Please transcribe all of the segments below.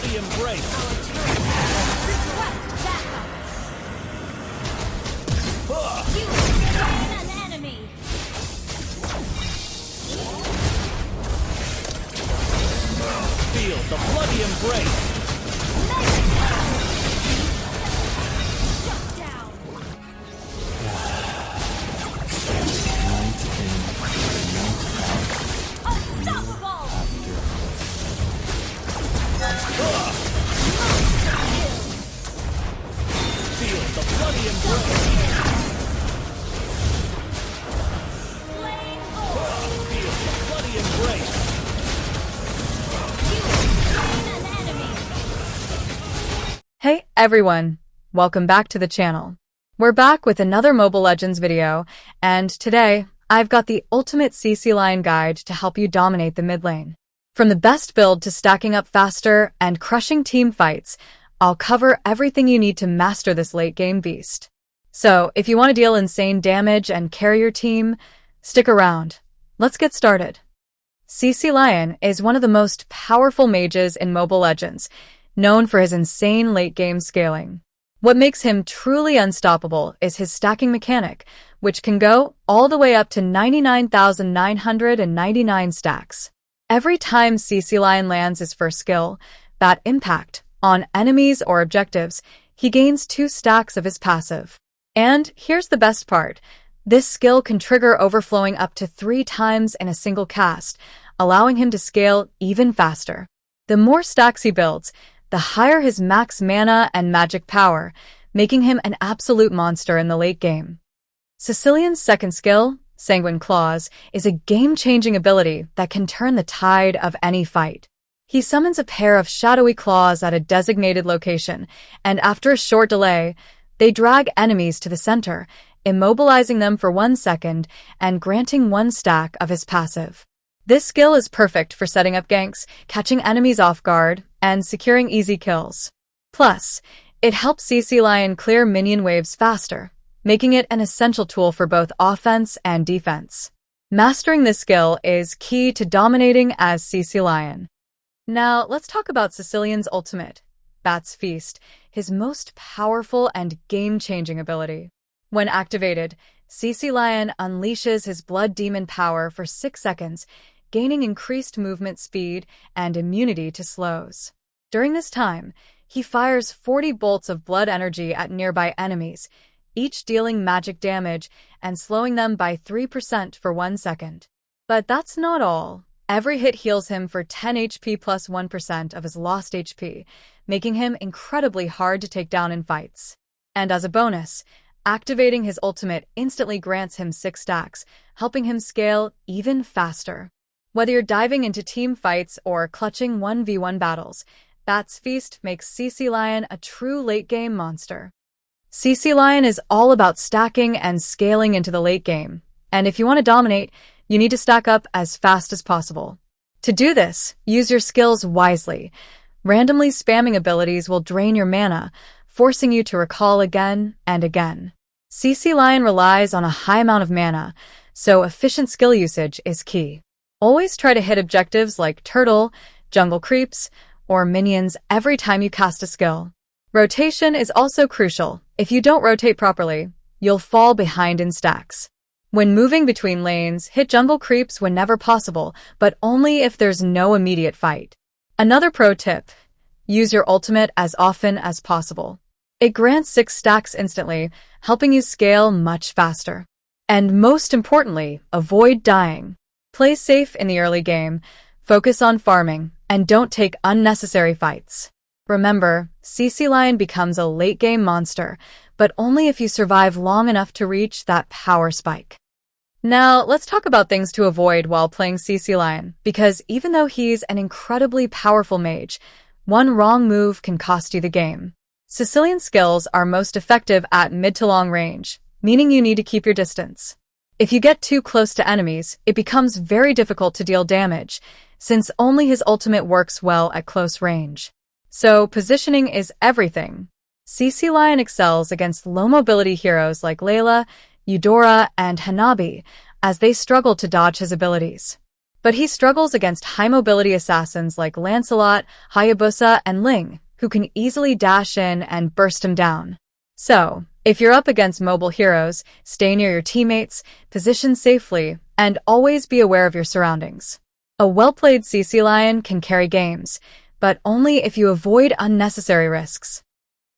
bloody embrace. Request backup. You slain an enemy. Feel the bloody embrace. Shut down. Unstoppable. Feel the bloody embrace. Slain Feel the bloody embrace. You slain an enemy. Hey everyone, welcome back to the channel. We're back with another Mobile Legends video, and today I've got the ultimate Cecilion guide to help you dominate the mid lane. From the best build to stacking up faster and crushing team fights, I'll cover everything you need to master this late game beast. So if you want to deal insane damage and carry your team, stick around. Let's get started. Cecilion is one of the most powerful mages in Mobile Legends, known for his insane late-game scaling. What makes him truly unstoppable is his stacking mechanic, which can go all the way up to 99,999 stacks. Every time Cecilion lands his first skill, that impact, on enemies or objectives, he gains 2 stacks of his passive. And here's the best part. This skill can trigger overflowing up to 3 times in a single cast, allowing him to scale even faster. The more stacks he builds, the higher his max mana and magic power, making him an absolute monster in the late game. Cecilion's second skill, Sanguine Claws, is a game-changing ability that can turn the tide of any fight. He summons a pair of shadowy claws at a designated location, and after a short delay, they drag enemies to the center, immobilizing them for 1 second and granting 1 stack of his passive. This skill is perfect for setting up ganks, catching enemies off guard, and securing easy kills. Plus, it helps Cecilion clear minion waves faster, making it an essential tool for both offense and defense. Mastering this skill is key to dominating as Cecilion. Now, let's talk about Cecilion's ultimate, Bat's Feast, his most powerful and game-changing ability. When activated, Cecilion unleashes his blood demon power for 6 seconds, gaining increased movement speed and immunity to slows. During this time, he fires 40 bolts of blood energy at nearby enemies, each dealing magic damage and slowing them by 3% for 1 second. But that's not all. Every hit heals him for 10 HP plus 1% of his lost HP, making him incredibly hard to take down in fights. And as a bonus, activating his ultimate instantly grants him 6 stacks, helping him scale even faster. Whether you're diving into team fights or clutching 1v1 battles, Bat's Feast makes Cecilion a true late-game monster. Cecilion is all about stacking and scaling into the late game, and if you want to dominate, you need to stack up as fast as possible. To do this, use your skills wisely. Randomly spamming abilities will drain your mana, forcing you to recall again and again. Cecilion relies on a high amount of mana, so efficient skill usage is key. Always try to hit objectives like turtle, jungle creeps, or minions every time you cast a skill. Rotation is also crucial. If you don't rotate properly, you'll fall behind in stacks. When moving between lanes, hit jungle creeps whenever possible, but only if there's no immediate fight. Another pro tip: use your ultimate as often as possible. It grants 6 stacks instantly, helping you scale much faster. And most importantly, avoid dying. Play safe in the early game, focus on farming, and don't take unnecessary fights. Remember, Cecilion becomes a late-game monster, but only if you survive long enough to reach that power spike. Now, let's talk about things to avoid while playing Cecilion, because even though he's an incredibly powerful mage, one wrong move can cost you the game. Cecilion's skills are most effective at mid to long range, meaning you need to keep your distance. If you get too close to enemies, it becomes very difficult to deal damage, since only his ultimate works well at close range. So, positioning is everything. Cecilion excels against low-mobility heroes like Layla, Eudora, and Hanabi, as they struggle to dodge his abilities. But he struggles against high-mobility assassins like Lancelot, Hayabusa, and Ling, who can easily dash in and burst him down. So, if you're up against mobile heroes, stay near your teammates, position safely, and always be aware of your surroundings. A well-played Cecilion can carry games, but only if you avoid unnecessary risks.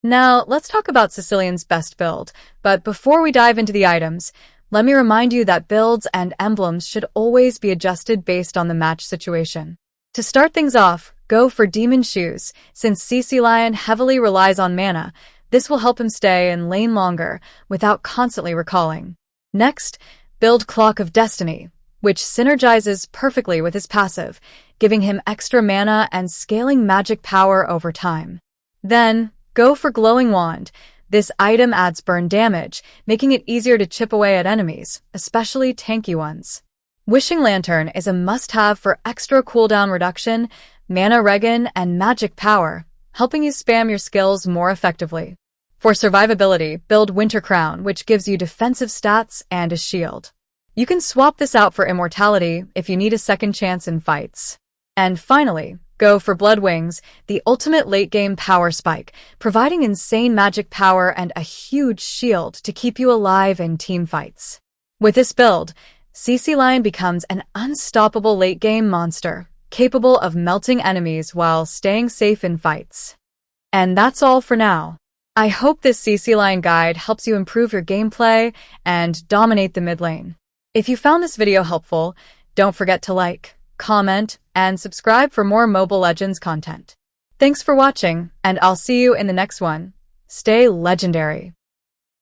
Now, let's talk about Cecilion's best build, but before we dive into the items, let me remind you that builds and emblems should always be adjusted based on the match situation. To start things off, go for Demon Shoes. Since Cecilion heavily relies on mana, this will help him stay in lane longer without constantly recalling. Next, build Clock of Destiny, which synergizes perfectly with his passive, giving him extra mana and scaling magic power over time. Then, go for Glowing Wand. This item adds burn damage, making it easier to chip away at enemies, especially tanky ones. Wishing Lantern is a must-have for extra cooldown reduction, mana regen, and magic power, helping you spam your skills more effectively. For survivability, build Winter Crown, which gives you defensive stats and a shield. You can swap this out for immortality if you need a second chance in fights. And finally, go for Blood Wings, the ultimate late-game power spike, providing insane magic power and a huge shield to keep you alive in team fights. With this build, Cecilion becomes an unstoppable late-game monster, capable of melting enemies while staying safe in fights. And that's all for now. I hope this Cecilion guide helps you improve your gameplay and dominate the mid lane. If you found this video helpful, don't forget to like, comment, and subscribe for more Mobile Legends content. Thanks for watching, and I'll see you in the next one. Stay legendary.